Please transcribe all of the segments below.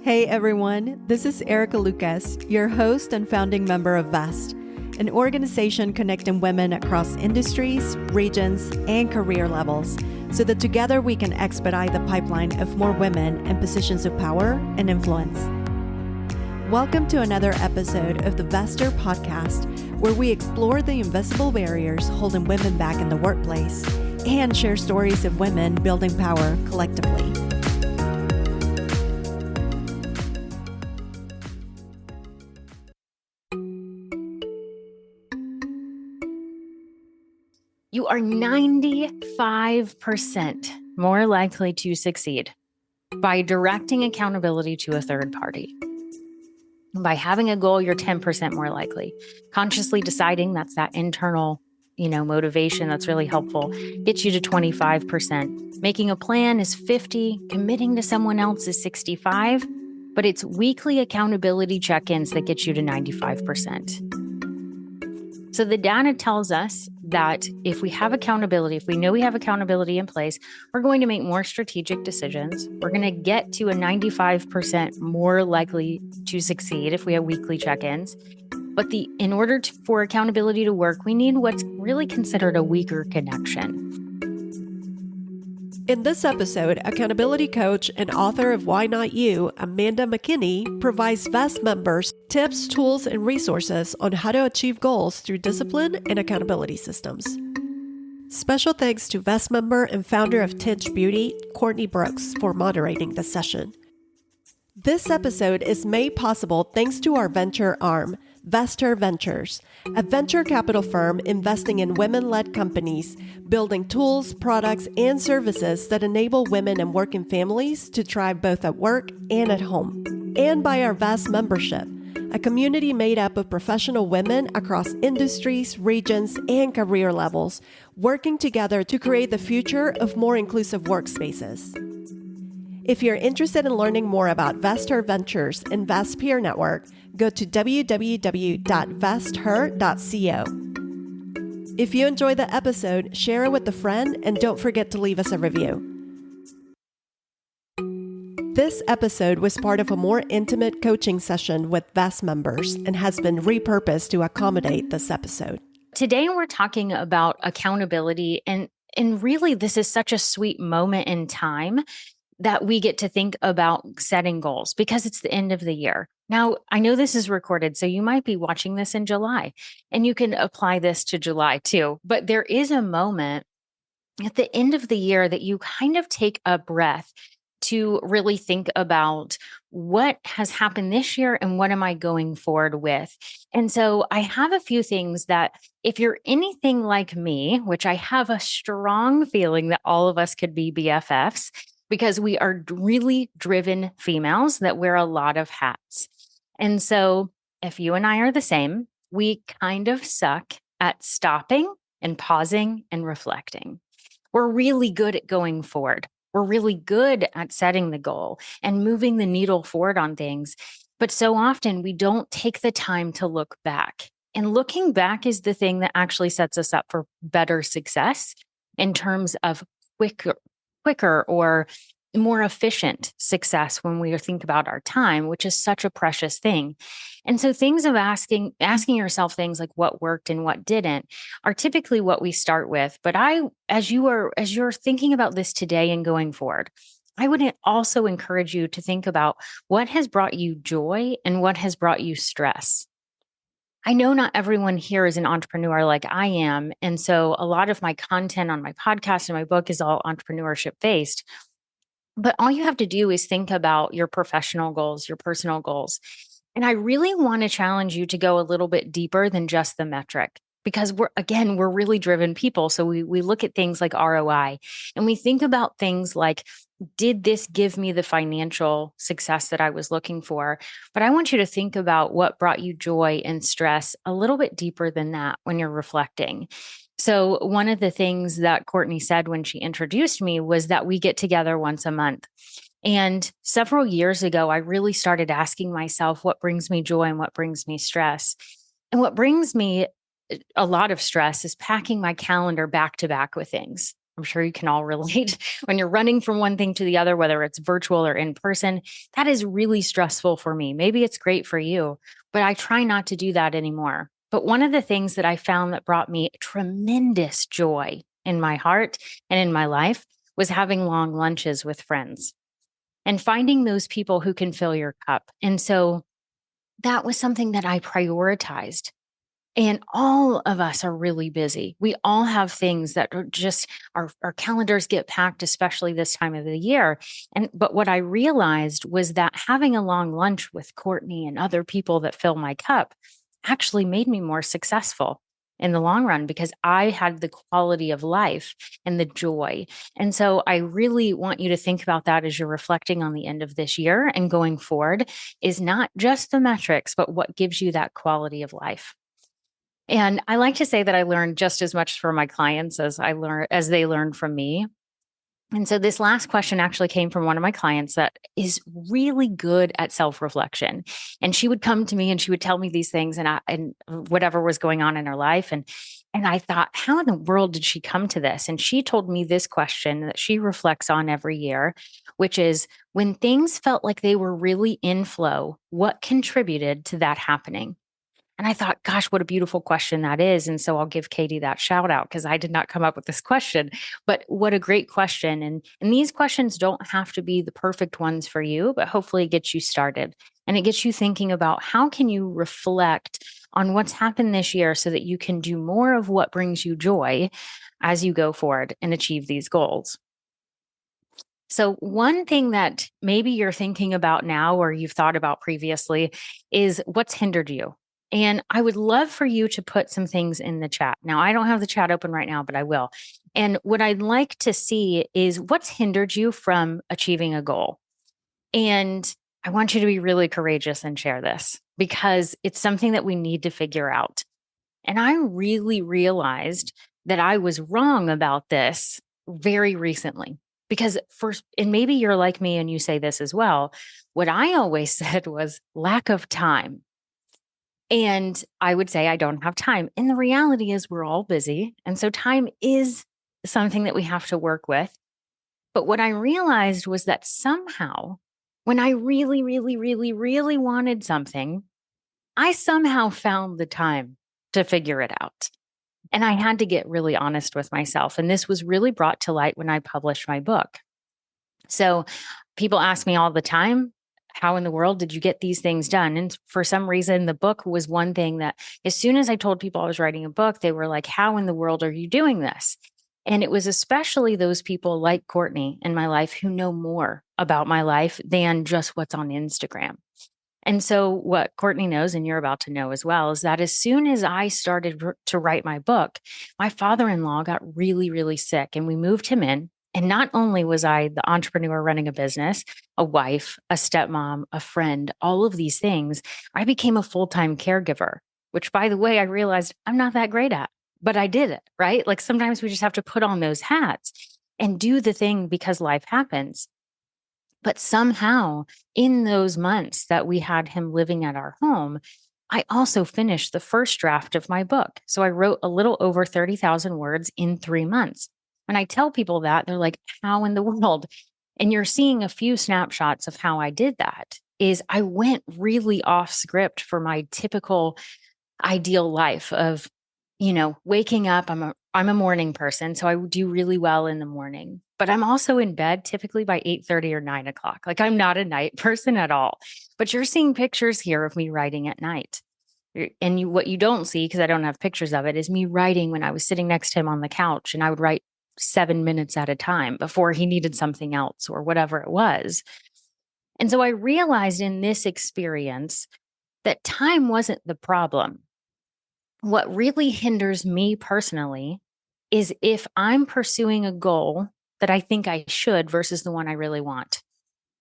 Hey everyone, this is Erica Lucas, your host and founding member of VEST, an organization connecting women across industries, regions, and career levels so that together we can expedite the pipeline of more women in positions of power and influence. Welcome to another episode of the Vester podcast, where we explore the invisible barriers holding women back in the workplace and share stories of women building power collectively. You are 95% more likely to succeed by directing accountability to a third party. By having a goal, you're 10% more likely. Consciously deciding, that's that internal, motivation that's really helpful, gets you to 25%. Making a plan is 50, committing to someone else is 65, but it's weekly accountability check-ins that get you to 95%. So the data tells us that if we have accountability, if we know we have accountability in place, we're going to make more strategic decisions. We're going to get to a 95% more likely to succeed if we have weekly check-ins. But in order for accountability to work, we need what's really considered a weaker connection. In this episode, accountability coach and author of Why Not You, Amanda McKinney, provides VEST members tips, tools, and resources on how to achieve goals through discipline and accountability systems. Special thanks to VEST member and founder of Tinge Beauty, Courtney Brooks, for moderating the session. This episode is made possible thanks to our venture arm, Vester Ventures, a venture capital firm investing in women-led companies, building tools, products, and services that enable women and working families to thrive both at work and at home. And by our VEST membership, a community made up of professional women across industries, regions, and career levels, working together to create the future of more inclusive workspaces. If you're interested in learning more about Vester Ventures and VEST Peer Network, go to www.vesther.co. If you enjoyed the episode, share it with a friend and don't forget to leave us a review. This episode was part of a more intimate coaching session with VEST members and has been repurposed to accommodate this episode. Today, we're talking about accountability, and really, this is such a sweet moment in time that we get to think about setting goals because it's the end of the year. Now, I know this is recorded, so you might be watching this in July, and you can apply this to July too. But there is a moment at the end of the year that you kind of take a breath to really think about what has happened this year and what am I going forward with. And so I have a few things that if you're anything like me, which I have a strong feeling that all of us could be BFFs, because we are really driven females that wear a lot of hats. And so if you and I are the same, we kind of suck at stopping and pausing and reflecting. We're really good at going forward. We're really good at setting the goal and moving the needle forward on things. But so often we don't take the time to look back. And looking back is the thing that actually sets us up for better success in terms of quicker or more efficient success when we think about our time, which is such a precious thing. And so things of asking yourself things like what worked and what didn't are typically what we start with. But as you're thinking about this today and going forward, I would also encourage you to think about what has brought you joy and what has brought you stress. I know not everyone here is an entrepreneur like I am. And so a lot of my content on my podcast and my book is all entrepreneurship based. But all you have to do is think about your professional goals, your personal goals. And I really want to challenge you to go a little bit deeper than just the metric, because we're really driven people. So we look at things like ROI and we think about things like, did this give me the financial success that I was looking for? But I want you to think about what brought you joy and stress a little bit deeper than that when you're reflecting. So one of the things that Courtney said when she introduced me was that we get together once a month. And several years ago, I really started asking myself what brings me joy and what brings me stress. And what brings me a lot of stress is packing my calendar back to back with things. I'm sure you can all relate when you're running from one thing to the other, whether it's virtual or in person. That is really stressful for me. Maybe it's great for you, but I try not to do that anymore. But one of the things that I found that brought me tremendous joy in my heart and in my life was having long lunches with friends and finding those people who can fill your cup. And so that was something that I prioritized. And all of us are really busy. We all have things that are just our calendars get packed, especially this time of the year. But what I realized was that having a long lunch with Courtney and other people that fill my cup actually made me more successful in the long run because I had the quality of life and the joy. And so I really want you to think about that as you're reflecting on the end of this year and going forward is not just the metrics, but what gives you that quality of life. And I like to say that I learned just as much from my clients as they learned from me. And so this last question actually came from one of my clients that is really good at self-reflection. And she would come to me and she would tell me these things and whatever was going on in her life. And I thought, how in the world did she come to this? And she told me this question that she reflects on every year, which is when things felt like they were really in flow, what contributed to that happening? And I thought, gosh, what a beautiful question that is. And so I'll give Katie that shout out because I did not come up with this question, but what a great question. And these questions don't have to be the perfect ones for you, but hopefully it gets you started and it gets you thinking about how can you reflect on what's happened this year so that you can do more of what brings you joy as you go forward and achieve these goals. So one thing that maybe you're thinking about now or you've thought about previously is what's hindered you. And I would love for you to put some things in the chat. Now, I don't have the chat open right now, but I will. And what I'd like to see is what's hindered you from achieving a goal. And I want you to be really courageous and share this because it's something that we need to figure out. And I really realized that I was wrong about this very recently. Because first, and maybe you're like me and you say this as well, what I always said was lack of time. And I would say, I don't have time. And the reality is, we're all busy. And so time is something that we have to work with. But what I realized was that somehow, when I really, really, really, really wanted something, I somehow found the time to figure it out. And I had to get really honest with myself. And this was really brought to light when I published my book. So people ask me all the time, how in the world did you get these things done? And for some reason, the book was one thing that as soon as I told people I was writing a book, they were like, how in the world are you doing this? And it was especially those people like Courtney in my life who know more about my life than just what's on Instagram. And so what Courtney knows, and you're about to know as well, is that as soon as I started to write my book, my father-in-law got really, really sick and we moved him in. And not only was I the entrepreneur running a business, a wife, a stepmom, a friend, all of these things, I became a full-time caregiver, which by the way, I realized I'm not that great at, but I did it, right? Like sometimes we just have to put on those hats and do the thing because life happens. But somehow in those months that we had him living at our home, I also finished the first draft of my book. So I wrote a little over 30,000 words in 3 months. When I tell people that, they're like, how in the world? And you're seeing a few snapshots of how I did that is I went really off script for my typical ideal life of, waking up. I'm a morning person, so I do really well in the morning, but I'm also in bed typically by 8:30 or 9 o'clock. Like I'm not a night person at all, but you're seeing pictures here of me writing at night. And what you don't see, because I don't have pictures of it, is me writing when I was sitting next to him on the couch and I would write 7 minutes at a time before he needed something else or whatever it was. And so I realized in this experience that time wasn't the problem. What really hinders me personally is if I'm pursuing a goal that I think I should versus the one I really want.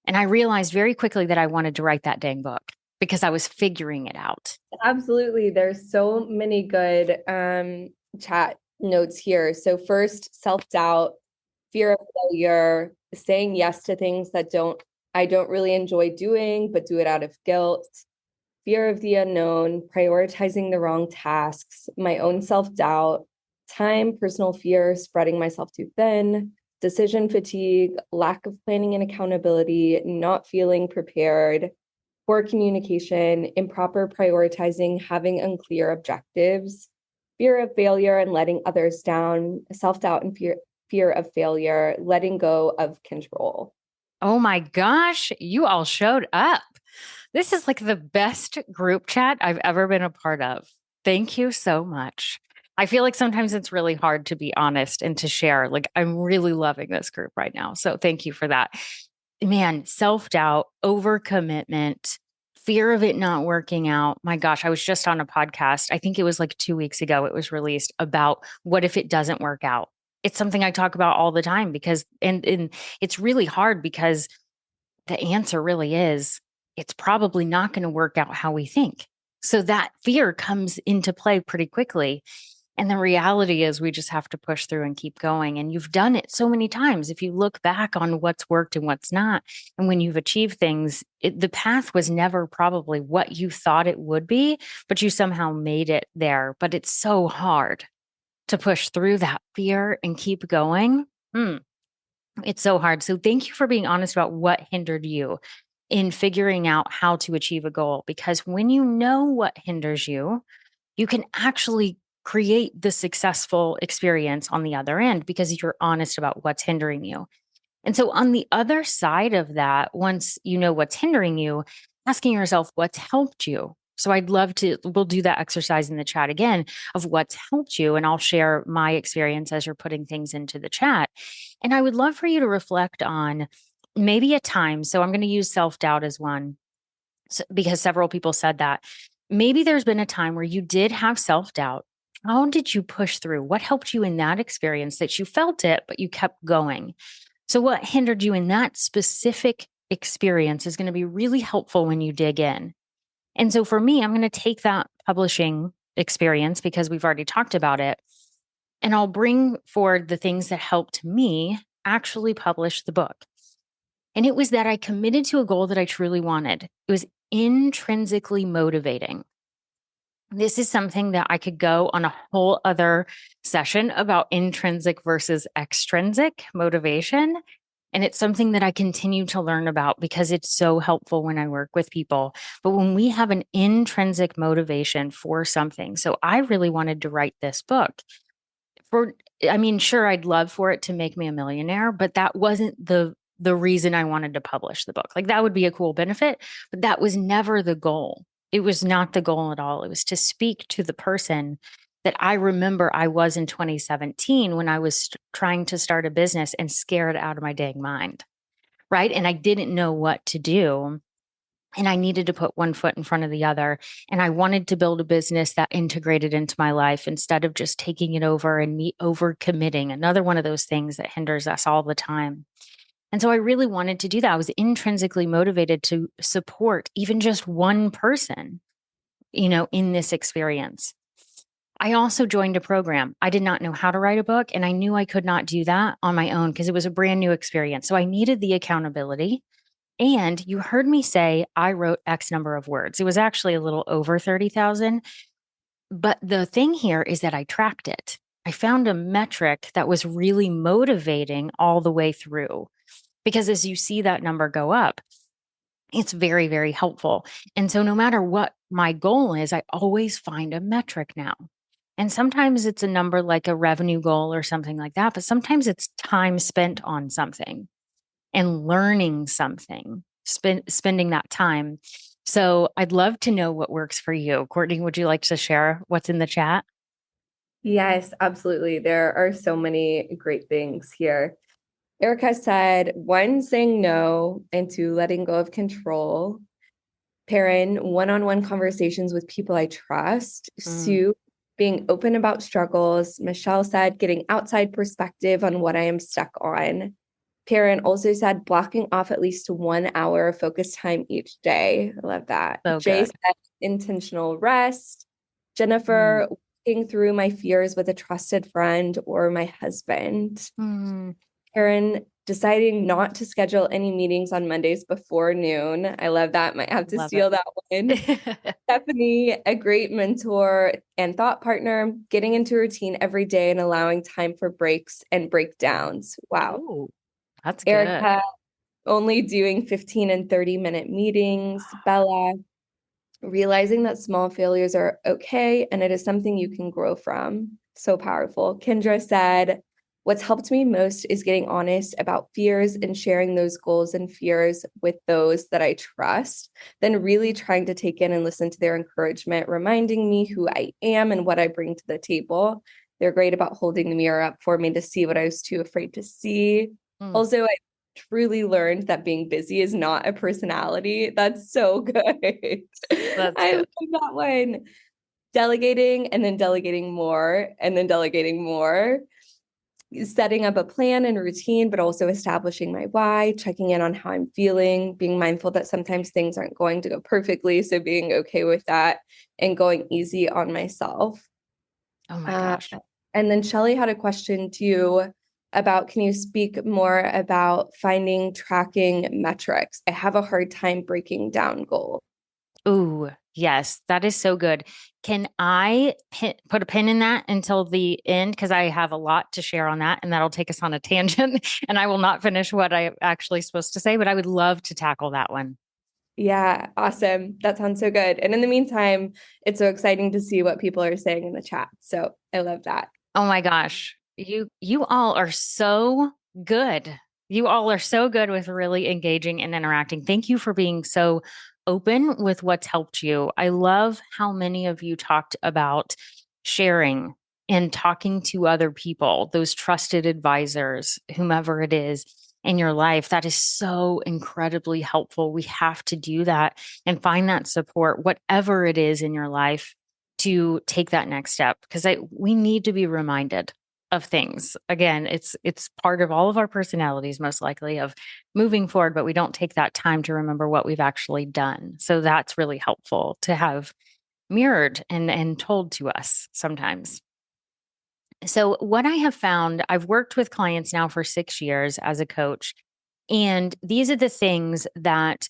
And I realized very quickly that I wanted to write that dang book because I was figuring it out. Absolutely. There's so many good chat notes here. So first, self-doubt, fear of failure, saying yes to things that I don't really enjoy doing, but do it out of guilt, fear of the unknown, prioritizing the wrong tasks, my own self-doubt, time, personal fear, spreading myself too thin, decision fatigue, lack of planning and accountability, not feeling prepared, poor communication, improper prioritizing, having unclear objectives, fear of failure and letting others down, self-doubt and fear of failure, letting go of control. Oh my gosh, you all showed up. This is like the best group chat I've ever been a part of. Thank you so much. I feel like sometimes it's really hard to be honest and to share. Like, I'm really loving this group right now. So thank you for that. Man, self-doubt, overcommitment, fear of it not working out. My gosh, I was just on a podcast. I think it was like 2 weeks ago, it was released about what if it doesn't work out? It's something I talk about all the time because, and it's really hard because the answer really is it's probably not going to work out how we think. So that fear comes into play pretty quickly. And the reality is we just have to push through and keep going. And you've done it so many times. If you look back on what's worked and what's not, and when you've achieved things, the path was never probably what you thought it would be, but you somehow made it there. But it's so hard to push through that fear and keep going. It's so hard. So thank you for being honest about what hindered you in figuring out how to achieve a goal. Because when you know what hinders you, you can actually create the successful experience on the other end because you're honest about what's hindering you. And so on the other side of that, once you know what's hindering you, asking yourself what's helped you. So I'd love to, we'll do that exercise in the chat again of what's helped you. And I'll share my experience as you're putting things into the chat. And I would love for you to reflect on maybe a time. So I'm going to use self-doubt as one because several people said that. Maybe there's been a time where you did have self-doubt. How did you push through? What helped you in that experience that you felt it, but you kept going? So what hindered you in that specific experience is going to be really helpful when you dig in. And so for me, I'm going to take that publishing experience because we've already talked about it, and I'll bring forward the things that helped me actually publish the book. And it was that I committed to a goal that I truly wanted. It was intrinsically motivating. This is something that I could go on a whole other session about intrinsic versus extrinsic motivation. And it's something that I continue to learn about because it's so helpful when I work with people. But when we have an intrinsic motivation for something, so I really wanted to write this book. Sure, I'd love for it to make me a millionaire, but that wasn't the reason I wanted to publish the book. Like, that would be a cool benefit, but that was never the goal. It was not the goal at all. It was to speak to the person that I remember I was in 2017 when I was trying to start a business and scared out of my dang mind, right? And I didn't know what to do. And I needed to put one foot in front of the other. And I wanted to build a business that integrated into my life instead of just taking it over and me overcommitting. Another one of those things that hinders us all the time. And so I really wanted to do that. I was intrinsically motivated to support even just one person, in this experience. I also joined a program. I did not know how to write a book, and I knew I could not do that on my own because it was a brand new experience. So I needed the accountability. And you heard me say I wrote X number of words. It was actually a little over 30,000. But the thing here is that I tracked it. I found a metric that was really motivating all the way through. Because as you see that number go up, it's very, very helpful. And so no matter what my goal is, I always find a metric now. And sometimes it's a number like a revenue goal or something like that, but sometimes it's time spent on something and learning something, spending that time. So I'd love to know what works for you. Courtney, would you like to share what's in the chat? Yes, absolutely. There are so many great things here. Erica said, one, saying no, and two, letting go of control. Perrin, one-on-one conversations with people I trust. Sue, being open about struggles. Michelle said, getting outside perspective on what I am stuck on. Perrin also said, blocking off at least 1 hour of focus time each day. I love that. So Jay good. said, intentional rest. Jennifer, working through my fears with a trusted friend or my husband. Perrin, deciding not to schedule any meetings on Mondays before noon. I love that. Might have to Love steal that one. Stephanie, a great mentor and thought partner, getting into a routine every day and allowing time for breaks and breakdowns. Wow. Ooh, that's good. Erica, only doing 15 and 30-minute meetings. Bella, realizing that small failures are okay and it is something you can grow from. So powerful. Kendra said, what's helped me most is getting honest about fears and sharing those goals and fears with those that I trust, then really trying to take in and listen to their encouragement, reminding me who I am and what I bring to the table. They're great about holding the mirror up for me to see what I was too afraid to see. Also, I truly learned that being busy is not a personality. That's so good. I love that one. Delegating and then delegating more and then delegating more. Setting up a plan and routine, but also establishing my why, checking in on how I'm feeling, being mindful that sometimes things aren't going to go perfectly. So being okay with that and going easy on myself. Oh my gosh. And then Shelly had a question too about, can you speak more about finding tracking metrics? I have a hard time breaking down goals. Ooh, yes, that is so good. Can I put a pin in that until the end? Because I have a lot to share on that, and that'll take us on a tangent, and I will not finish what I'm actually supposed to say, but I would love to tackle that one. Yeah, awesome. That sounds so good. And in the meantime, it's so exciting to see what people are saying in the chat. So I love that. Oh my gosh. You all are so good. You all are so good with really engaging and interacting. Thank you for being so open with what's helped you. I love how many of you talked about sharing and talking to other people, those trusted advisors, whomever it is in your life. That is so incredibly helpful. We have to do that and find that support, whatever it is in your life, to take that next step, because we need to be reminded of things. Again, it's part of all of our personalities, most likely, of moving forward, but we don't take that time to remember what we've actually done. So that's really helpful to have mirrored and told to us sometimes. So what I have found, I've worked with clients now for 6 years as a coach, and these are the things that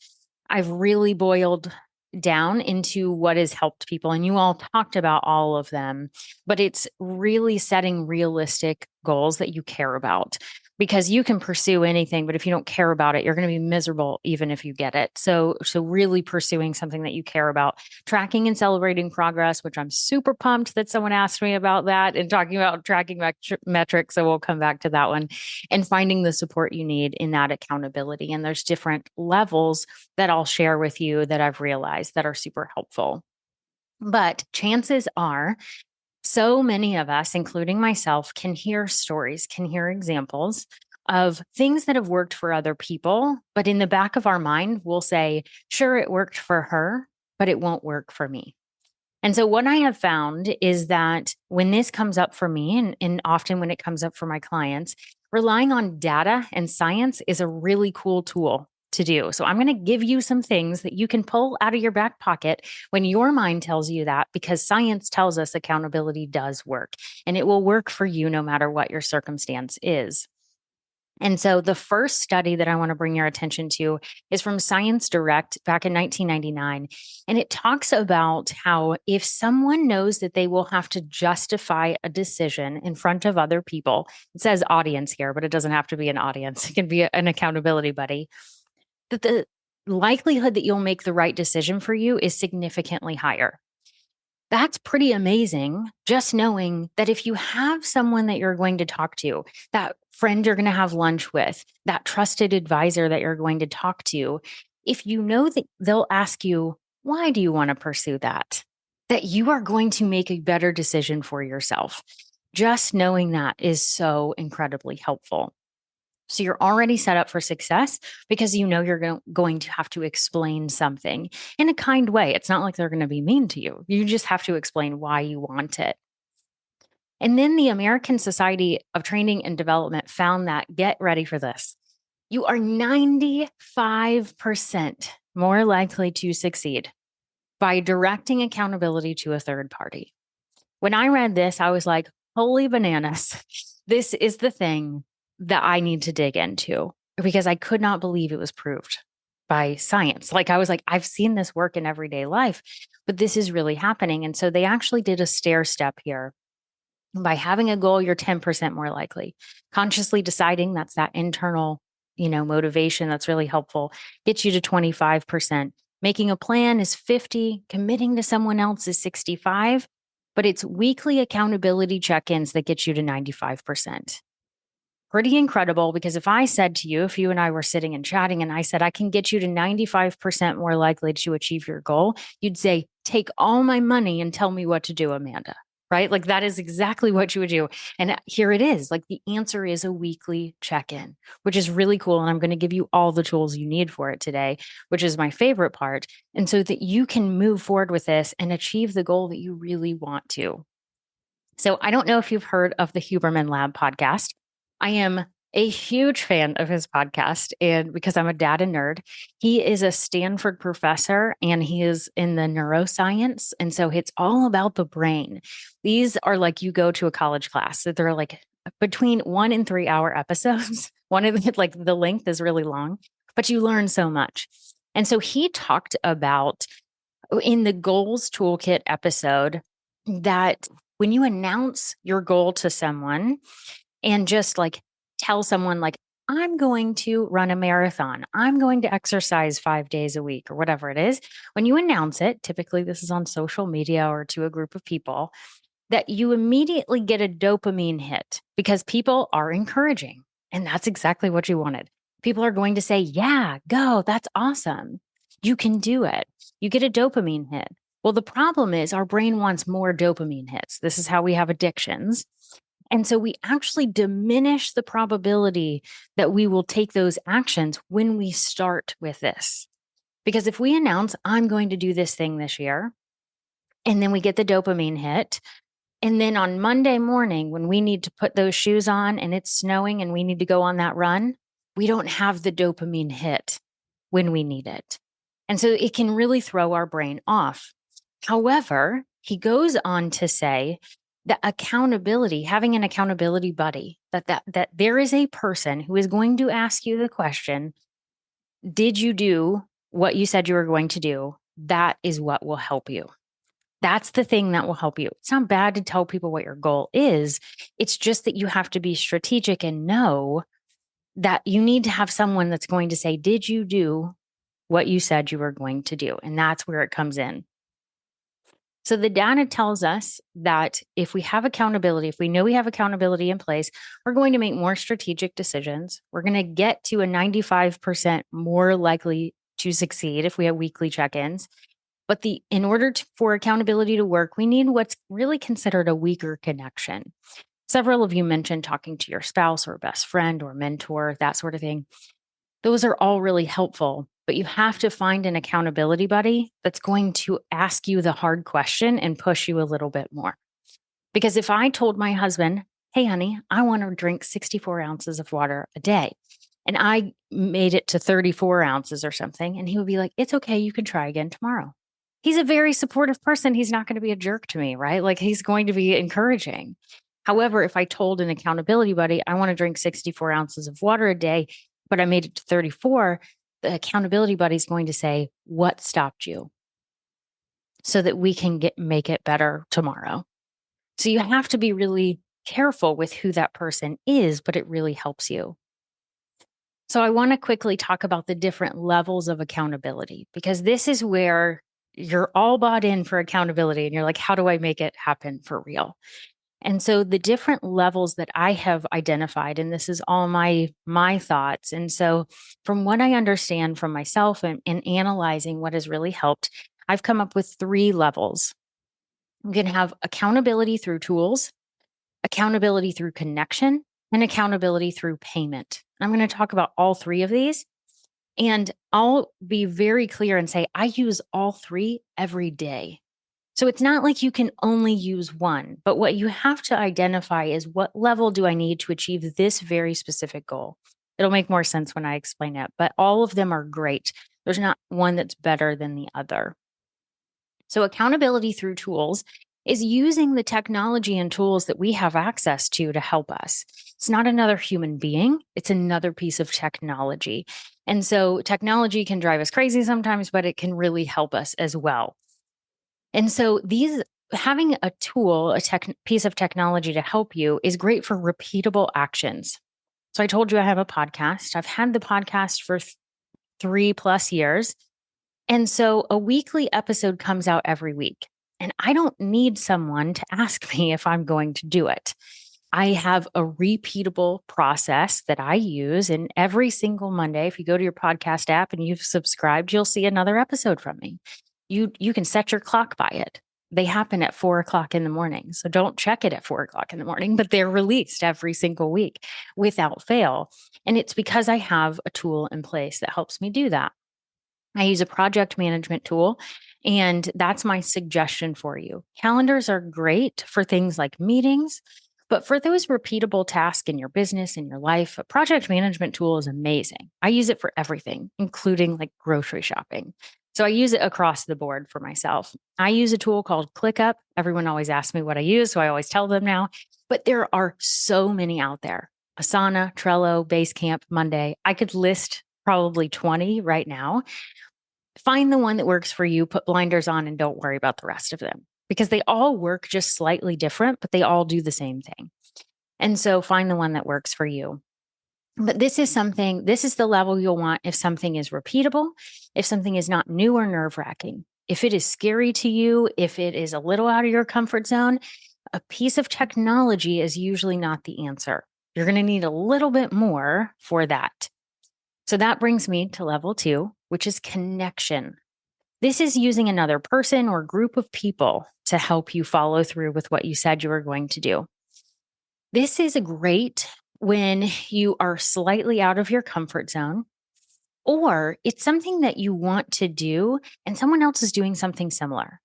I've really boiled down into what has helped people. And you all talked about all of them, but it's really setting realistic goals that you care about, because you can pursue anything, but if you don't care about it, you're going to be miserable even if you get it. So really pursuing something that you care about, tracking and celebrating progress, which I'm super pumped that someone asked me about that, and talking about tracking metrics. So we'll come back to that one, and finding the support you need in that accountability. And there's different levels that I'll share with you that I've realized that are super helpful. But chances are, so many of us, including myself, can hear stories, can hear examples of things that have worked for other people. But in the back of our mind, we'll say, sure, it worked for her, but it won't work for me. And so what I have found is that when this comes up for me, and often when it comes up for my clients, relying on data and science is a really cool tool to do. So I'm going to give you some things that you can pull out of your back pocket when your mind tells you that, because science tells us accountability does work, and it will work for you no matter what your circumstance is. And so the first study that I want to bring your attention to is from Science Direct back in 1999. And it talks about how if someone knows that they will have to justify a decision in front of other people, it says audience here, but it doesn't have to be an audience. It can be an accountability buddy, that the likelihood that you'll make the right decision for you is significantly higher. That's pretty amazing, just knowing that if you have someone that you're going to talk to, that friend you're going to have lunch with, that trusted advisor that you're going to talk to, if you know that they'll ask you, why do you want to pursue that? That you are going to make a better decision for yourself. Just knowing that is so incredibly helpful. So you're already set up for success because you know you're going to have to explain something in a kind way. It's not like they're going to be mean to you. You just have to explain why you want it. And then the American Society of Training and Development found that, get ready for this, you are 95% more likely to succeed by directing accountability to a third party. When I read this, I was like, holy bananas. This is the thing that I need to dig into because I could not believe it was proved by science. Like I was like, I've seen this work in everyday life, but this is really happening. And so they actually did a stair step here. By having a goal, you're 10% more likely. Consciously deciding, that's that internal, motivation that's really helpful, gets you to 25%. Making a plan is 50, committing to someone else is 65, but it's weekly accountability check-ins that get you to 95%. Pretty incredible, because if I said to you, if you and I were sitting and chatting and I said, I can get you to 95% more likely to achieve your goal, you'd say, take all my money and tell me what to do, Amanda, right? Like that is exactly what you would do. And here it is, like the answer is a weekly check-in, which is really cool. And I'm going to give you all the tools you need for it today, which is my favorite part. And so that you can move forward with this and achieve the goal that you really want to. So I don't know if you've heard of the Huberman Lab podcast. I am a huge fan of his podcast, and because I'm a data nerd. He is a Stanford professor and he is in the neuroscience. And so it's all about the brain. These are like you go to a college class. So they're like between 1 and 3 hour episodes. One of the, like the length is really long, but you learn so much. And so he talked about in the goals toolkit episode that when you announce your goal to someone and just like tell someone like, I'm going to run a marathon, I'm going to exercise 5 days a week or whatever it is, when you announce it, typically this is on social media or to a group of people, that you immediately get a dopamine hit because people are encouraging. And that's exactly what you wanted. People are going to say, yeah, go, that's awesome. You can do it. You get a dopamine hit. Well, the problem is our brain wants more dopamine hits. This is how we have addictions. And so we actually diminish the probability that we will take those actions when we start with this. Because if we announce, I'm going to do this thing this year, and then we get the dopamine hit, and then on Monday morning, when we need to put those shoes on and it's snowing and we need to go on that run, we don't have the dopamine hit when we need it. And so it can really throw our brain off. However, he goes on to say that accountability, having an accountability buddy, that there is a person who is going to ask you the question, did you do what you said you were going to do? That is what will help you. That's the thing that will help you. It's not bad to tell people what your goal is. It's just that you have to be strategic and know that you need to have someone that's going to say, did you do what you said you were going to do? And that's where it comes in. So the data tells us that if we have accountability, if we know we have accountability in place, we're going to make more strategic decisions. We're going to get to a 95% more likely to succeed if we have weekly check-ins. But in order for accountability to work, we need what's really considered a weaker connection. Several of you mentioned talking to your spouse or best friend or mentor, that sort of thing. Those are all really helpful, but you have to find an accountability buddy that's going to ask you the hard question and push you a little bit more. Because if I told my husband, hey, honey, I want to drink 64 ounces of water a day, and I made it to 34 ounces or something, and he would be like, it's okay, you can try again tomorrow. He's a very supportive person. He's not going to be a jerk to me, right? Like he's going to be encouraging. However, if I told an accountability buddy, I want to drink 64 ounces of water a day, but I made it to 34, the accountability buddy is going to say, what stopped you? So that we can make it better tomorrow. So you have to be really careful with who that person is, but it really helps you. So I want to quickly talk about the different levels of accountability, because this is where you're all bought in for accountability and you're like, how do I make it happen for real? And so the different levels that I have identified, and this is all my thoughts. And so from what I understand from myself and analyzing what has really helped, I've come up with 3 levels. I'm going to have accountability through tools, accountability through connection, and accountability through payment. I'm going to talk about all 3 of these. And I'll be very clear and say, I use all 3 every day. So it's not like you can only use one, but what you have to identify is what level do I need to achieve this very specific goal? It'll make more sense when I explain it, but all of them are great. There's not one that's better than the other. So accountability through tools is using the technology and tools that we have access to help us. It's not another human being, it's another piece of technology. And so technology can drive us crazy sometimes, but it can really help us as well. And so having a tool, piece of technology to help you is great for repeatable actions. So I told you I have a podcast. I've had the podcast for 3+ years. And so a weekly episode comes out every week. And I don't need someone to ask me if I'm going to do it. I have a repeatable process that I use. And every single Monday, if you go to your podcast app and you've subscribed, you'll see another episode from me. You can set your clock by it. They happen at 4:00 in the morning. So don't check it at 4:00 in the morning, but they're released every single week without fail. And it's because I have a tool in place that helps me do that. I use a project management tool, and that's my suggestion for you. Calendars are great for things like meetings, but for those repeatable tasks in your business, in your life, a project management tool is amazing. I use it for everything, including like grocery shopping. So I use it across the board for myself. I use a tool called ClickUp. Everyone always asks me what I use, so I always tell them now, but there are so many out there. Asana, Trello, Basecamp, Monday. I could list probably 20 right now. Find the one that works for you, put blinders on, and don't worry about the rest of them, because they all work just slightly different, but they all do the same thing. And so find the one that works for you. But this is the level you'll want if something is repeatable, if something is not new or nerve-wracking. If it is scary to you, if it is a little out of your comfort zone, a piece of technology is usually not the answer. You're going to need a little bit more for that. So that brings me to level 2, which is connection. This is using another person or group of people to help you follow through with what you said you were going to do. This is great when you are slightly out of your comfort zone, or it's something that you want to do and someone else is doing something similar.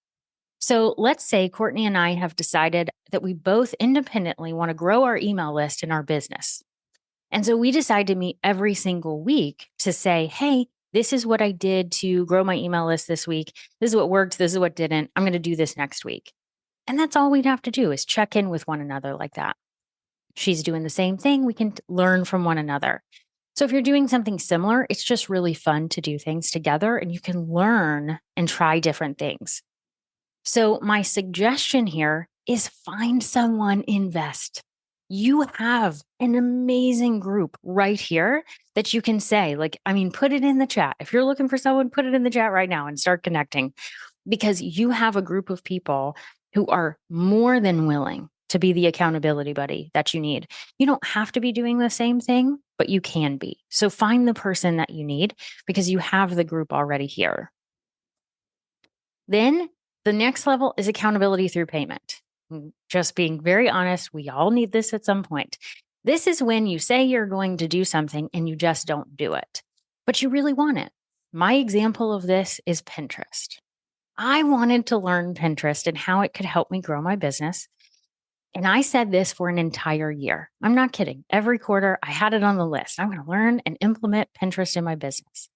So let's say Courtney and I have decided that we both independently want to grow our email list in our business. And so we decide to meet every single week to say, hey, this is what I did to grow my email list this week. This is what worked. This is what didn't. I'm going to do this next week. And that's all we'd have to do is check in with one another like that. She's doing the same thing. We can learn from one another. So if you're doing something similar, it's just really fun to do things together and you can learn and try different things. So my suggestion here is find someone, invest. You have an amazing group right here that you can say, put it in the chat. If you're looking for someone, put it in the chat right now and start connecting, because you have a group of people who are more than willing to be the accountability buddy that you need. You don't have to be doing the same thing, but you can be. So find the person that you need because you have the group already here. Then the next level is accountability through payment. Just being very honest, we all need this at some point. This is when you say you're going to do something and you just don't do it, but you really want it. My example of this is Pinterest. I wanted to learn Pinterest and how it could help me grow my business. And I said this for an entire year. I'm not kidding. Every quarter, I had it on the list. I'm going to learn and implement Pinterest in my business.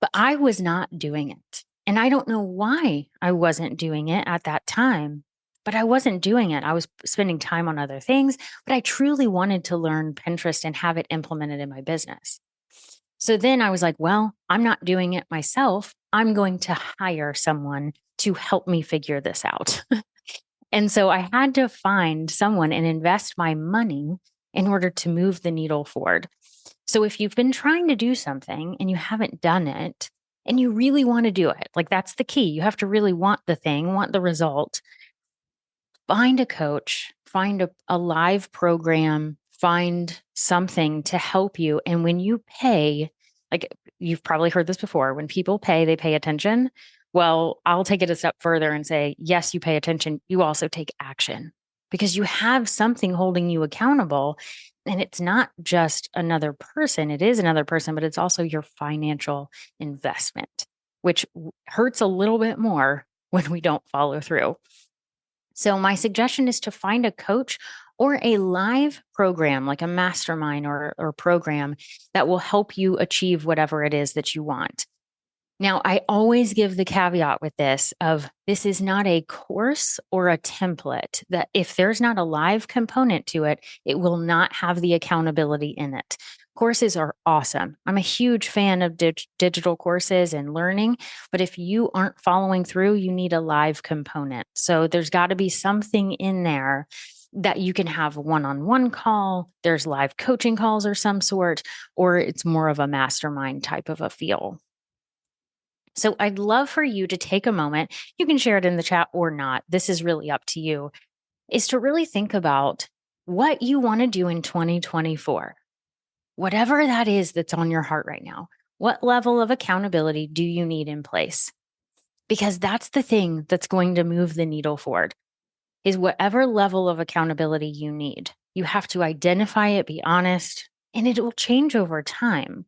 But I was not doing it. And I don't know why I wasn't doing it at that time, but I wasn't doing it. I was spending time on other things, but I truly wanted to learn Pinterest and have it implemented in my business. So then I was like, well, I'm not doing it myself. I'm going to hire someone to help me figure this out. And so I had to find someone and invest my money in order to move the needle forward. So if you've been trying to do something and you haven't done it, and you really want to do it, that's the key. You have to really want the thing, want the result. Find a coach, find a live program, find something to help you. And when you pay, you've probably heard this before, when people pay, they pay attention. Well, I'll take it a step further and say, yes, you pay attention. You also take action because you have something holding you accountable. And it's not just another person. It is another person, but it's also your financial investment, which hurts a little bit more when we don't follow through. So my suggestion is to find a coach or a live program, like a mastermind or program that will help you achieve whatever it is that you want. Now, I always give the caveat with this is not a course or a template, that if there's not a live component to it, it will not have the accountability in it. Courses are awesome. I'm a huge fan of digital courses and learning, but if you aren't following through, you need a live component. So there's got to be something in there that you can have one-on-one call, there's live coaching calls or some sort, or it's more of a mastermind type of a feel. So I'd love for you to take a moment, you can share it in the chat or not, this is really up to you, is to really think about what you want to do in 2024. Whatever that is that's on your heart right now, what level of accountability do you need in place? Because that's the thing that's going to move the needle forward, is whatever level of accountability you need. You have to identify it, be honest, and it will change over time.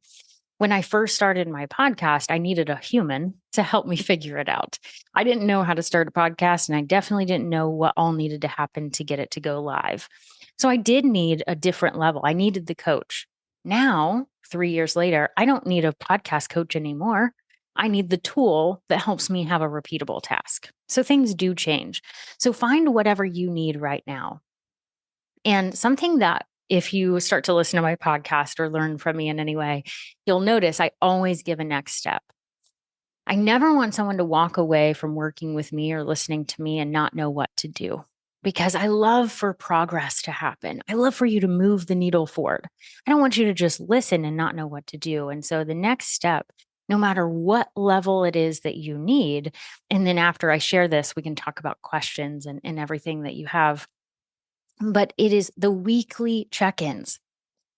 When I first started my podcast, I needed a human to help me figure it out. I didn't know how to start a podcast, and I definitely didn't know what all needed to happen to get it to go live. So I did need a different level. I needed the coach. Now, 3 years later, I don't need a podcast coach anymore. I need the tool that helps me have a repeatable task. So things do change. So find whatever you need right now. And something that, if you start to listen to my podcast or learn from me in any way, you'll notice I always give a next step. I never want someone to walk away from working with me or listening to me and not know what to do, because I love for progress to happen. I love for you to move the needle forward. I don't want you to just listen and not know what to do. And so the next step, no matter what level it is that you need, and then after I share this, we can talk about questions and everything that you have. But it is the weekly check-ins.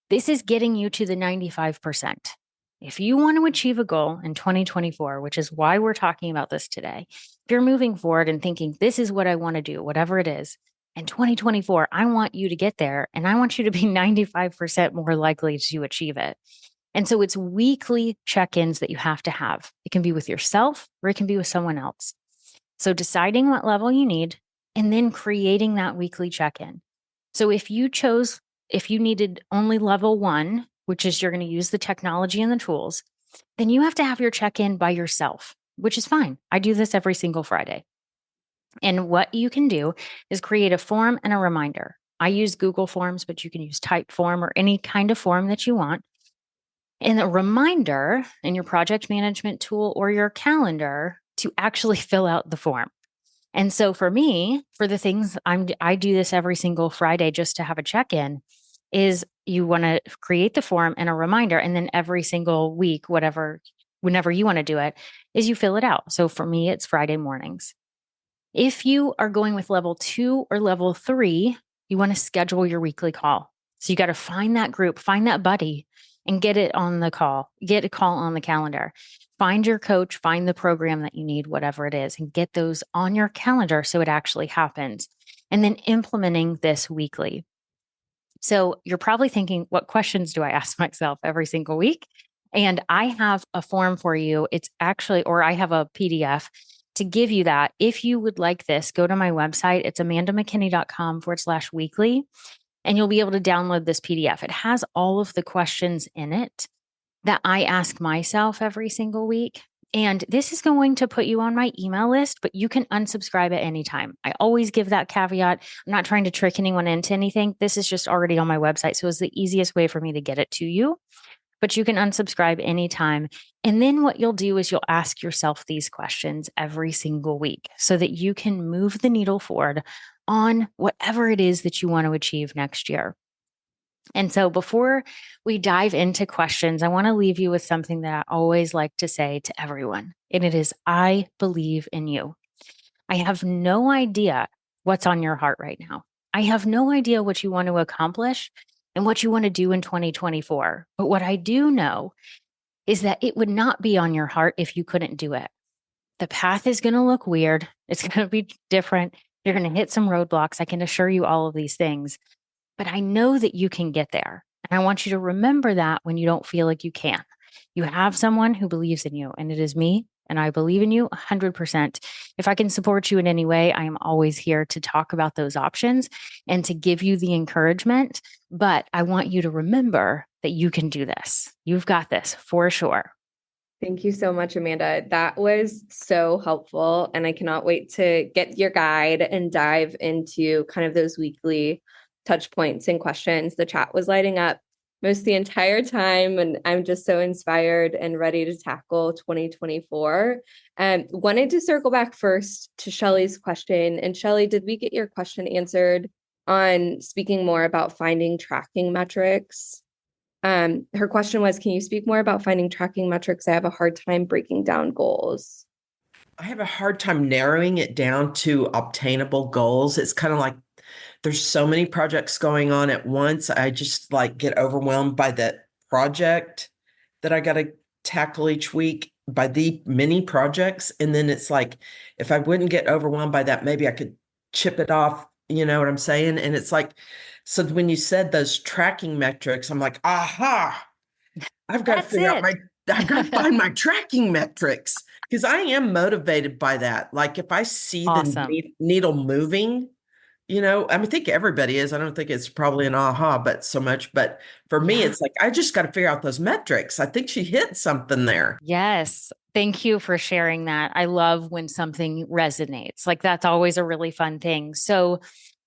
This is getting you to the 95%. If you want to achieve a goal in 2024, which is why we're talking about this today, if you're moving forward and thinking, this is what I want to do, whatever it is, in 2024, I want you to get there, and I want you to be 95% more likely to achieve it. And so it's weekly check-ins that you have to have. It can be with yourself or it can be with someone else. So deciding what level you need and then creating that weekly check-in. So if you needed only level 1, which is you're going to use the technology and the tools, then you have to have your check-in by yourself, which is fine. I do this every single Friday. And what you can do is create a form and a reminder. I use Google Forms, but you can use Typeform or any kind of form that you want. And a reminder in your project management tool or your calendar to actually fill out the form. And so for me, for the things I do this every single Friday just to have a check-in, is you want to create the form and a reminder, and then every single week, whenever you want to do it, is you fill it out. So for me, it's Friday mornings. If you are going with level 2 or level 3, you want to schedule your weekly call. So you got to find that group, find that buddy, and get it on the call, get a call on the calendar. Find your coach, find the program that you need, whatever it is, and get those on your calendar so it actually happens. And then implementing this weekly. So you're probably thinking, what questions do I ask myself every single week? And I have a form for you. It's actually, or I have a PDF to give you that. If you would like this, go to my website. It's amandamckinney.com/weekly. And you'll be able to download this PDF. It has all of the questions in it that I ask myself every single week. And this is going to put you on my email list, but you can unsubscribe at any time. I always give that caveat. I'm not trying to trick anyone into anything. This is just already on my website. So it's the easiest way for me to get it to you. But you can unsubscribe anytime. And then what you'll do is you'll ask yourself these questions every single week so that you can move the needle forward on whatever it is that you want to achieve next year. And so before we dive into questions, I want to leave you with something that I always like to say to everyone. And it is, I believe in you. I have no idea what's on your heart right now. I have no idea what you want to accomplish and what you want to do in 2024. But what I do know is that it would not be on your heart if you couldn't do it. The path is going to look weird. It's going to be different. You're going to hit some roadblocks. I can assure you all of these things. But I know that you can get there. And I want you to remember that when you don't feel like you can. You have someone who believes in you, and it is me, and I believe in you 100%. If I can support you in any way, I am always here to talk about those options and to give you the encouragement. But I want you to remember that you can do this. You've got this for sure. Thank you so much, Amanda. That was so helpful. And I cannot wait to get your guide and dive into kind of those weekly touch points and questions. The chat was lighting up most the entire time. And I'm just so inspired and ready to tackle 2024. Wanted to circle back first to Shelly's question. And Shelly, did we get your question answered on speaking more about finding tracking metrics? Her question was, can you speak more about finding tracking metrics? I have a hard time breaking down goals. I have a hard time narrowing it down to obtainable goals. It's kind of like there's so many projects going on at once. I just like get overwhelmed by the project that I got to tackle each week, by the many projects. And then it's like, if I wouldn't get overwhelmed by that, maybe I could chip it off. You know what I'm saying? And it's like, so when you said those tracking metrics, I'm like, aha, I've got to figure out I've got to find my tracking metrics, because I am motivated by that. Like if I see Awesome. the needle moving, I mean, I think everybody is. I don't think it's probably an aha, but so much. But for me, it's like, I just got to figure out those metrics. I think she hit something there. Yes. Thank you for sharing that. I love when something resonates. Like that's always a really fun thing. So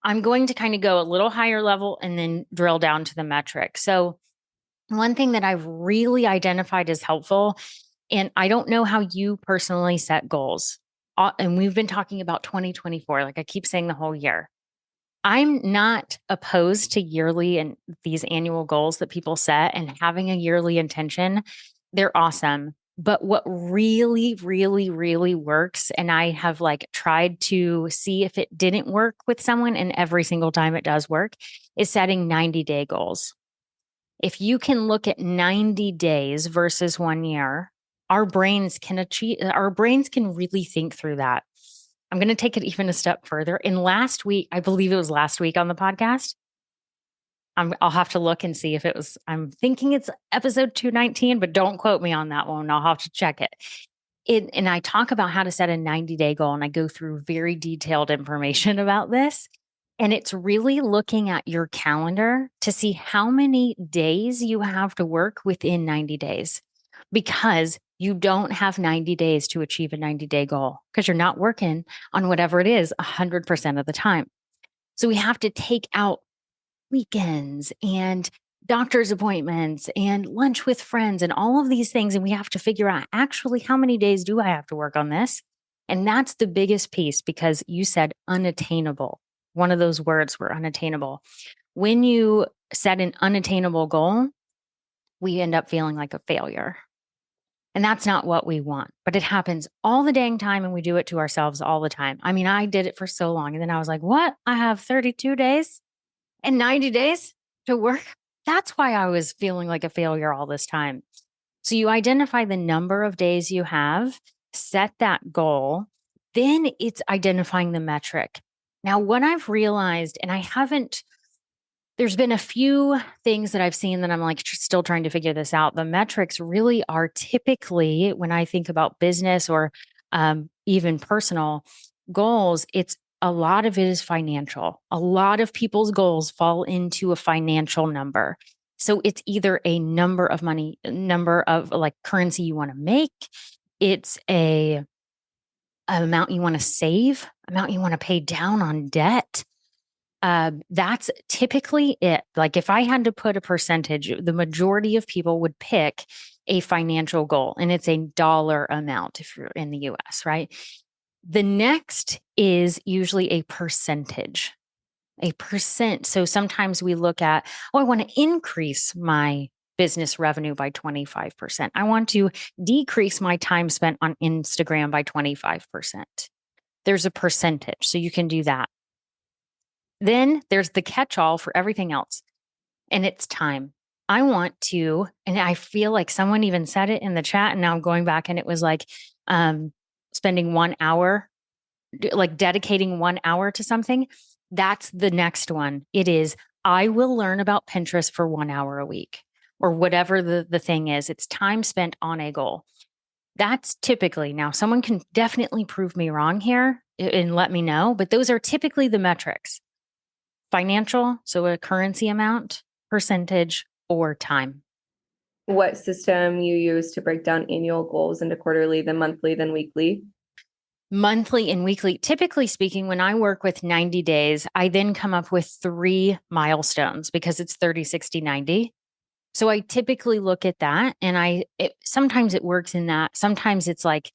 I'm going to kind of go a little higher level and then drill down to the metric. So one thing that I've really identified as helpful, and I don't know how you personally set goals. And we've been talking about 2024, like I keep saying the whole year. I'm not opposed to yearly and these annual goals that people set and having a yearly intention. They're awesome. But what really, really, really works, and I have like tried to see if it didn't work with someone, and every single time it does work, is setting 90-day goals. If you can look at 90 days versus 1 year, our brains can really think through that. I'm going to take it even a step further. In last week, I believe it was last week on the podcast, I'll have to look and see if it was, I'm thinking it's episode 219, but don't quote me on that one. I'll have to check it. And I talk about how to set a 90-day goal, and I go through very detailed information about this. And it's really looking at your calendar to see how many days you have to work within 90 days, because you don't have 90 days to achieve a 90-day goal, because you're not working on whatever it is 100% of the time. So we have to take out weekends and doctor's appointments and lunch with friends and all of these things. And we have to figure out actually how many days do I have to work on this? And that's the biggest piece, because you said unattainable. One of those words were unattainable. When you set an unattainable goal, we end up feeling like a failure. And that's not what we want, but it happens all the dang time, and we do it to ourselves all the time. I mean, I did it for so long, and then I was like, what? I have 32 days and 90 days to work? That's why I was feeling like a failure all this time. So you identify the number of days you have, set that goal, then it's identifying the metric. Now, what I've realized, and there's been a few things that I've seen that I'm like still trying to figure this out. The metrics really are typically, when I think about business or even personal goals, a lot of it is financial. A lot of people's goals fall into a financial number. So it's either a number of money, number of like currency you want to make. It's an amount you want to save, amount you want to pay down on debt. That's typically it. Like if I had to put a percentage, the majority of people would pick a financial goal, and it's a dollar amount if you're in the US, right? The next is usually a percentage, a percent. So sometimes we look at, I want to increase my business revenue by 25%. I want to decrease my time spent on Instagram by 25%. There's a percentage, so you can do that. Then there's the catch-all for everything else, and it's time. I want to, and I feel like someone even said it in the chat, and now I'm going back, and it was like spending 1 hour, like dedicating 1 hour to something. That's the next one. It is, I will learn about Pinterest for 1 hour a week, or whatever the thing is. It's time spent on a goal. That's typically, now someone can definitely prove me wrong here and let me know, but those are typically the metrics. Financial, so a currency amount, percentage, or time. what system you use to break down annual goals into quarterly, then monthly, then weekly? Monthly and weekly. Typically speaking, when I work with 90 days, I then come up with 3 milestones because it's 30, 60, 90. So I typically look at that, and sometimes it works in that. Sometimes it's like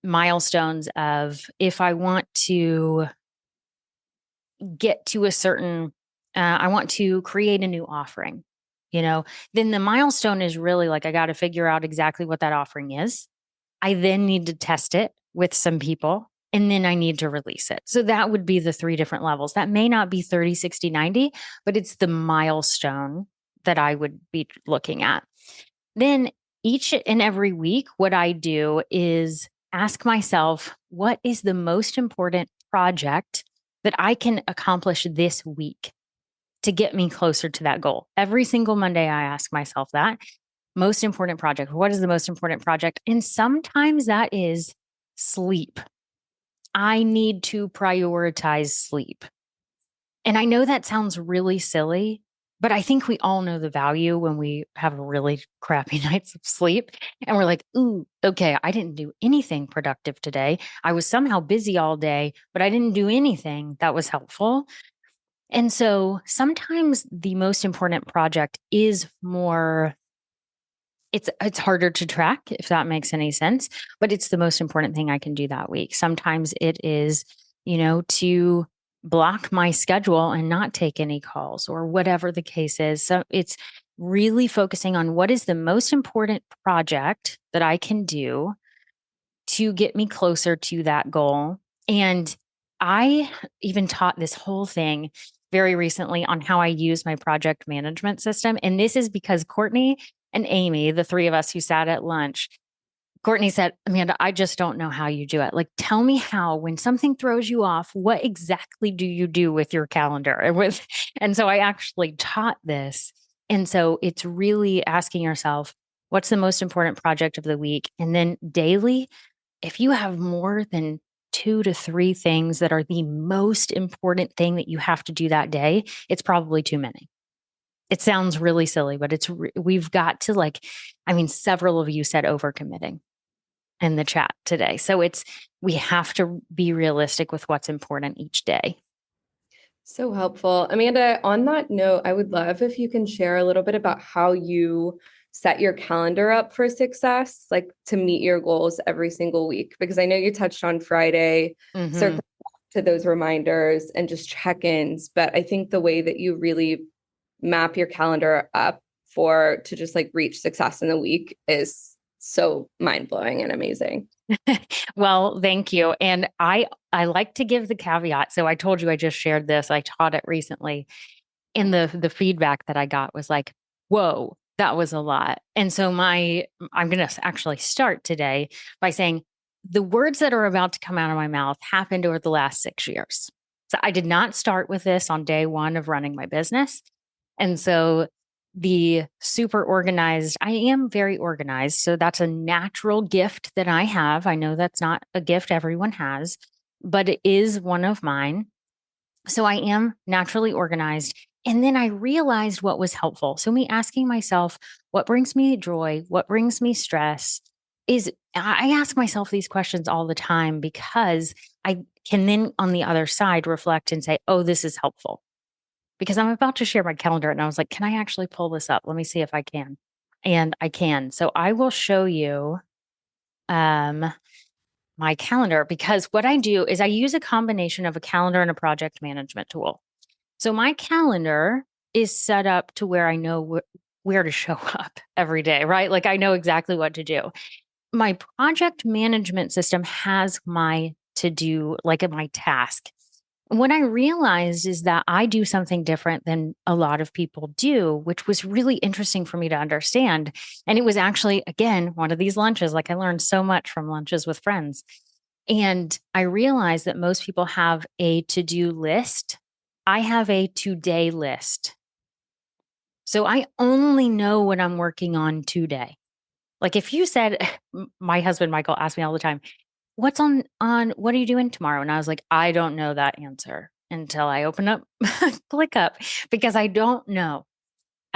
milestones of, if I want to get to a certain, I want to create a new offering, then the milestone is really like, I got to figure out exactly what that offering is. I then need to test it with some people, and then I need to release it. So that would be the 3 different levels. That may not be 30, 60, 90, but it's the milestone that I would be looking at. Then each and every week, what I do is ask myself, what is the most important project that I can accomplish this week to get me closer to that goal? Every single Monday, I ask myself that. Most important project. What is the most important project? And sometimes that is sleep. I need to prioritize sleep. And I know that sounds really silly, but I think we all know the value when we have really crappy nights of sleep and we're like, ooh, okay, I didn't do anything productive today. I was somehow busy all day, but I didn't do anything that was helpful. And so sometimes the most important project is more, it's harder to track, if that makes any sense, but it's the most important thing I can do that week. Sometimes it is, to block my schedule and not take any calls or whatever the case is. So it's really focusing on what is the most important project that I can do to get me closer to that goal. And I even taught this whole thing very recently on how I use my project management system. And this is because Courtney and Amy, the 3 of us who sat at lunch, Courtney said, Amanda, I just don't know how you do it. Like, tell me how, when something throws you off, what exactly do you do with your calendar? And so I actually taught this. And so it's really asking yourself, what's the most important project of the week? And then daily, if you have more than 2 to 3 things that are the most important thing that you have to do that day, it's probably too many. It sounds really silly, but we've got to several of you said overcommitting in the chat today. So we have to be realistic with what's important each day. So helpful. Amanda, on that note, I would love if you can share a little bit about how you set your calendar up for success, like to meet your goals every single week, because I know you touched on Friday, circle to those reminders and just check-ins, but I think the way that you really map your calendar up to just like reach success in the week is so mind-blowing and amazing. Well, thank you. And I like to give the caveat. So I told you I just shared this. I taught it recently. And the feedback that I got was like, whoa, that was a lot. And so I'm going to actually start today by saying the words that are about to come out of my mouth happened over the last 6 years. So I did not start with this on day 1 of running my business. And so the super organized, I am very organized. So that's a natural gift that I have. I know that's not a gift everyone has, but it is one of mine. So I am naturally organized. And then I realized what was helpful. So me asking myself, what brings me joy? What brings me stress? I ask myself these questions all the time because I can then on the other side reflect and say, oh, this is helpful. Because I'm about to share my calendar and I was like, can I actually pull this up? Let me see if I can. And I can. So I will show you my calendar, because what I do is I use a combination of a calendar and a project management tool. So my calendar is set up to where I know where to show up every day, right? Like I know exactly what to do. My project management system has my to-do, like my task. What I realized is that I do something different than a lot of people do, which was really interesting for me to understand. And it was actually, again, one of these lunches. Like I learned so much from lunches with friends. And I realized that most people have a to-do list. I have a to-day list. So I only know what I'm working on today. Like if you said, my husband, Michael, asked me all the time, what's on what are you doing tomorrow? And I was like, I don't know that answer until I open up ClickUp because I don't know.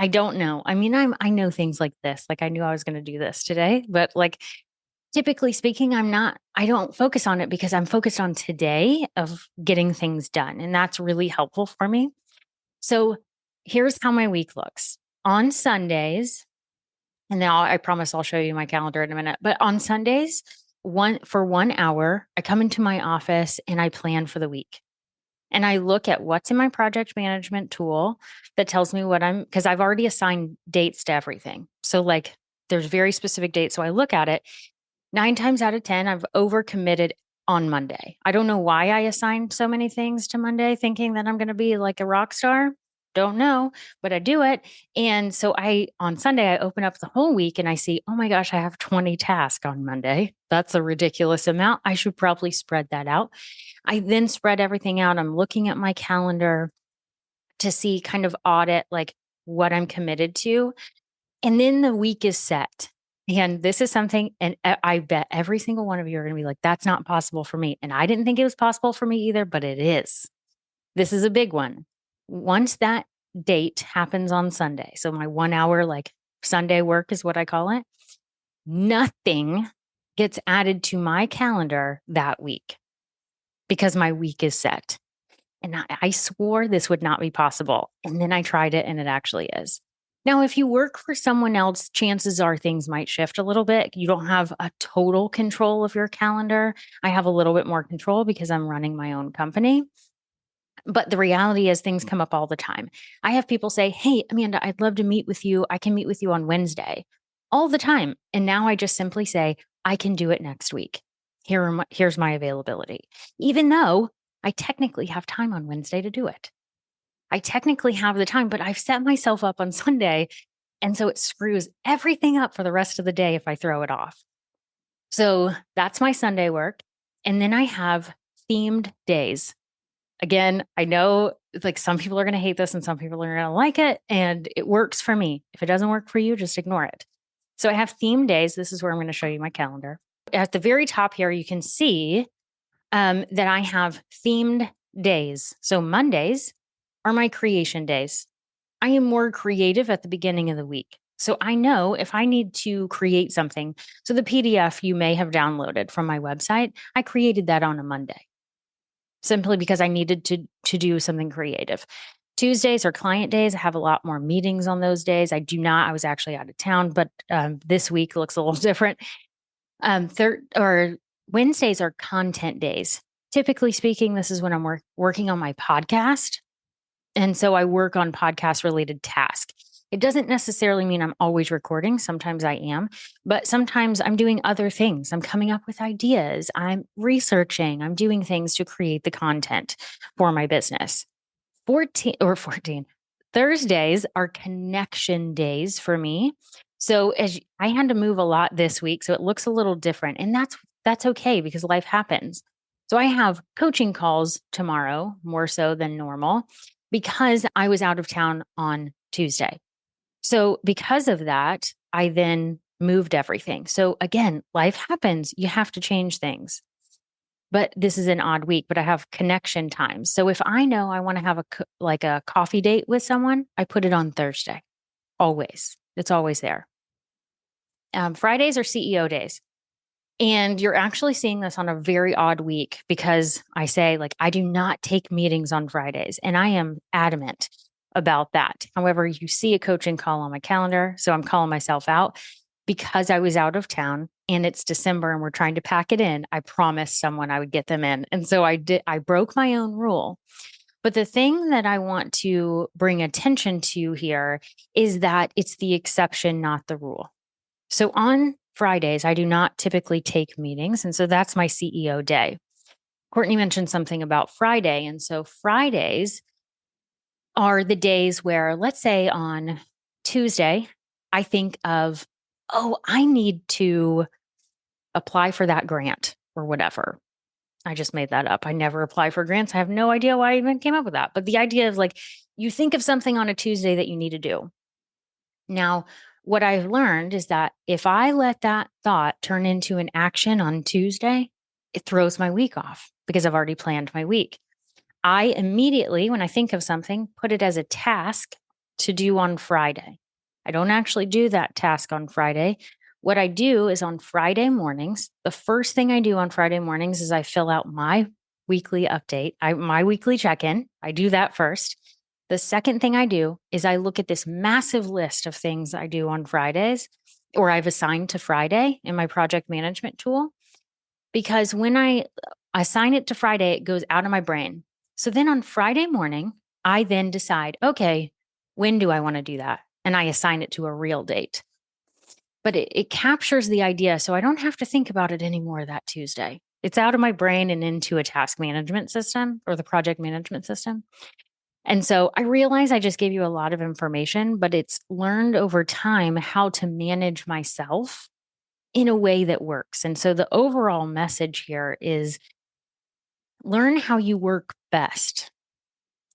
I don't know. I mean, I know things like this. Like I knew I was going to do this today, but like typically speaking, I don't focus on it because I'm focused on today of getting things done. And that's really helpful for me. So here's how my week looks. On Sundays, and now I promise I'll show you my calendar in a minute, but on Sundays, for 1 hour, I come into my office and I plan for the week. And I look at what's in my project management tool that tells me because I've already assigned dates to everything. So like there's very specific dates. So I look at it 9 times out of 10, I've overcommitted on Monday. I don't know why I assigned so many things to Monday thinking that I'm going to be like a rock star. Don't know, but I do it. And so on Sunday, I open up the whole week and I see, oh my gosh, I have 20 tasks on Monday. That's a ridiculous amount. I should probably spread that out. I then spread everything out. I'm looking at my calendar to see kind of audit like what I'm committed to. And then the week is set. And this is something, and I bet every single one of you are going to be like, that's not possible for me. And I didn't think it was possible for me either, but it is. This is a big one. Once that date happens on Sunday, so my 1 hour like Sunday work is what I call it, nothing gets added to my calendar that week because my week is set. And I swore this would not be possible. And then I tried it and it actually is. Now, if you work for someone else, chances are things might shift a little bit. You don't have a total control of your calendar. I have a little bit more control because I'm running my own company. But the reality is things come up all the time. I have people say, hey, Amanda, I'd love to meet with you. I can meet with you on Wednesday all the time. And now I just simply say, I can do it next week. Here's my availability, even though I technically have time on Wednesday to do it. I technically have the time, but I've set myself up on Sunday. And so it screws everything up for the rest of the day if I throw it off. So that's my Sunday work. And then I have themed days. Again, I know like some people are going to hate this and some people are going to like it. And it works for me. If it doesn't work for you, just ignore it. So I have themed days. This is where I'm going to show you my calendar. At the very top here, you can see that I have themed days. So Mondays are my creation days. I am more creative at the beginning of the week. So I know if I need to create something. So the PDF you may have downloaded from my website, I created that on a Monday simply because I needed to do something creative. Tuesdays are client days. I have a lot more meetings on those days. I was actually out of town, but this week looks a little different. Wednesdays are content days. Typically speaking, this is when I'm working on my podcast. And so I work on podcast related tasks. It doesn't necessarily mean I'm always recording. Sometimes I am, but sometimes I'm doing other things. I'm coming up with ideas. I'm researching. I'm doing things to create the content for my business. 14 Thursdays are connection days for me. So I had to move a lot this week, so it looks a little different. And that's okay because life happens. So I have coaching calls tomorrow, more so than normal, because I was out of town on Tuesday. So because of that, I then moved everything. So again, life happens. You have to change things. But this is an odd week, but I have connection times. So if I know I want to have a coffee date with someone, I put it on Thursday. Always. It's always there. Fridays are CEO days. And you're actually seeing this on a very odd week because I say, like, I do not take meetings on Fridays. And I am adamant about that. However, you see a coaching call on my calendar. So I'm calling myself out because I was out of town and it's December and we're trying to pack it in. I promised someone I would get them in. And so I broke my own rule. But the thing that I want to bring attention to here is that it's the exception, not the rule. So on Fridays, I do not typically take meetings. And so that's my CEO day. Courtney mentioned something about Friday. And so Fridays are the days where, let's say on Tuesday, I think of, I need to apply for that grant or whatever. I just made that up. I never apply for grants. I have no idea why I even came up with that. But the idea of like, you think of something on a Tuesday that you need to do. Now, what I've learned is that if I let that thought turn into an action on Tuesday, it throws my week off because I've already planned my week. I immediately, when I think of something, put it as a task to do on Friday. I don't actually do that task on Friday. What I do is on Friday mornings, the first thing I do on Friday mornings is I fill out my weekly update, my weekly check-in. I do that first. The second thing I do is I look at this massive list of things I do on Fridays, or I've assigned to Friday in my project management tool. Because when I assign it to Friday, it goes out of my brain. So then on Friday morning, I then decide, okay, when do I want to do that? And I assign it to a real date. But it captures the idea, so I don't have to think about it anymore that Tuesday. It's out of my brain and into a task management system or the project management system. And so I realize I just gave you a lot of information, but it's learned over time how to manage myself in a way that works. And so the overall message here is learn how you work best.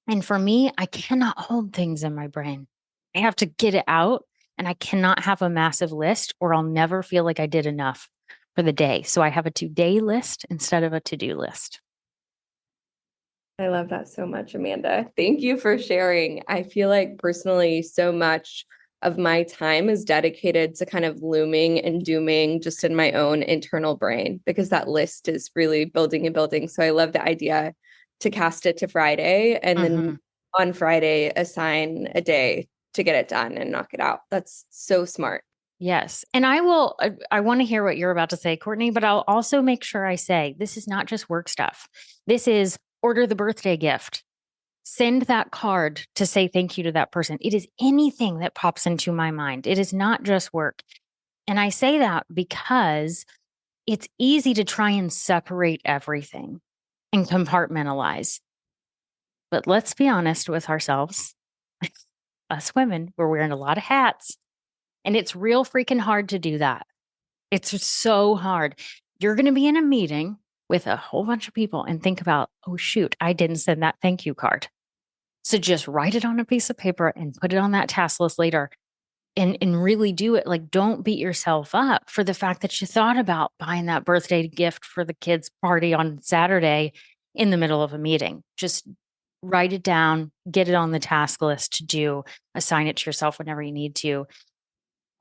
And for me, I cannot hold things in my brain. I have to get it out, and I cannot have a massive list or I'll never feel like I did enough for the day. So I have a to-day list instead of a to-do list. I love that so much, Amanda. Thank you for sharing. I feel like personally, so much of my time is dedicated to kind of looming and dooming just in my own internal brain, because that list is really building and building. So I love the idea to cast it to Friday and then on Friday assign a day to get it done and knock it out. That's so smart. Yes. And I want to hear what you're about to say, Courtney, but I'll also make sure I say, this is not just work stuff. This is order the birthday gift, send that card to say thank you to that person. It is anything that pops into my mind. It is not just work. And I say that because it's easy to try and separate everything and compartmentalize. But let's be honest with ourselves. Us women, we're wearing a lot of hats. And it's real freaking hard to do that. It's so hard. You're going to be in a meeting with a whole bunch of people and think about, oh, shoot, I didn't send that thank you card. So just write it on a piece of paper and put it on that task list later and really do it. Like, don't beat yourself up for the fact that you thought about buying that birthday gift for the kids' party on Saturday in the middle of a meeting. Just write it down, get it on the task list to do, assign it to yourself whenever you need to,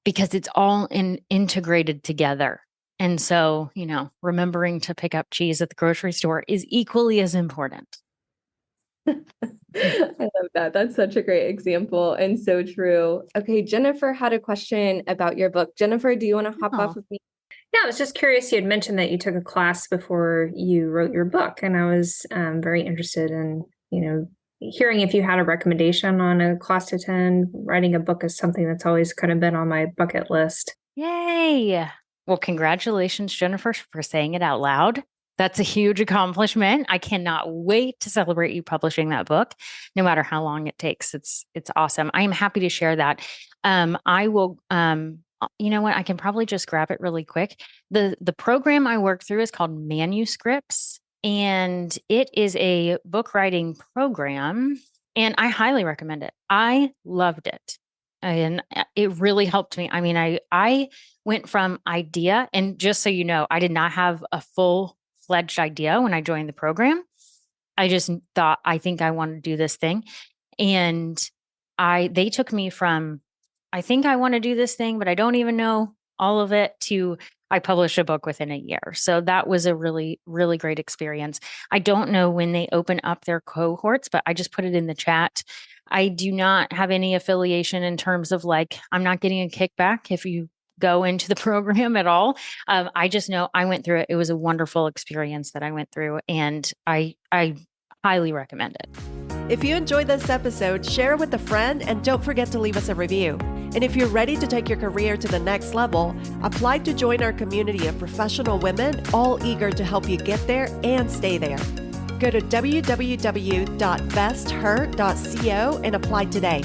because it's all integrated together. And so, remembering to pick up cheese at the grocery store is equally as important. I love that. That's such a great example and so true. Okay, Jennifer had a question about your book. Jennifer, do you want to hop off with me? Yeah, I was just curious. You had mentioned that you took a class before you wrote your book, and I was very interested in, hearing if you had a recommendation on a class to attend. Writing a book is something that's always kind of been on my bucket list. Yay! Well, congratulations, Jennifer, for saying it out loud. That's a huge accomplishment. I cannot wait to celebrate you publishing that book, no matter how long it takes. It's awesome. I am happy to share that. I will, you know what? I can probably just grab it really quick. The program I work through is called Manuscripts, and it is a book writing program, and I highly recommend it. I loved it. And it really helped me. I mean, I went from idea, and just so you know, I did not have a full-fledged idea when I joined the program. I just thought, I think I want to do this thing. And they took me from, I think I want to do this thing, but I don't even know all of it, to I published a book within a year. So that was a really, really great experience. I don't know when they open up their cohorts, but I just put it in the chat. I do not have any affiliation in terms of I'm not getting a kickback if you go into the program at all. I just know I went through it. It was a wonderful experience that I went through, and I highly recommend it. If you enjoyed this episode, share it with a friend and don't forget to leave us a review. And if you're ready to take your career to the next level, apply to join our community of professional women, all eager to help you get there and stay there. Go to www.vesther.co and apply today.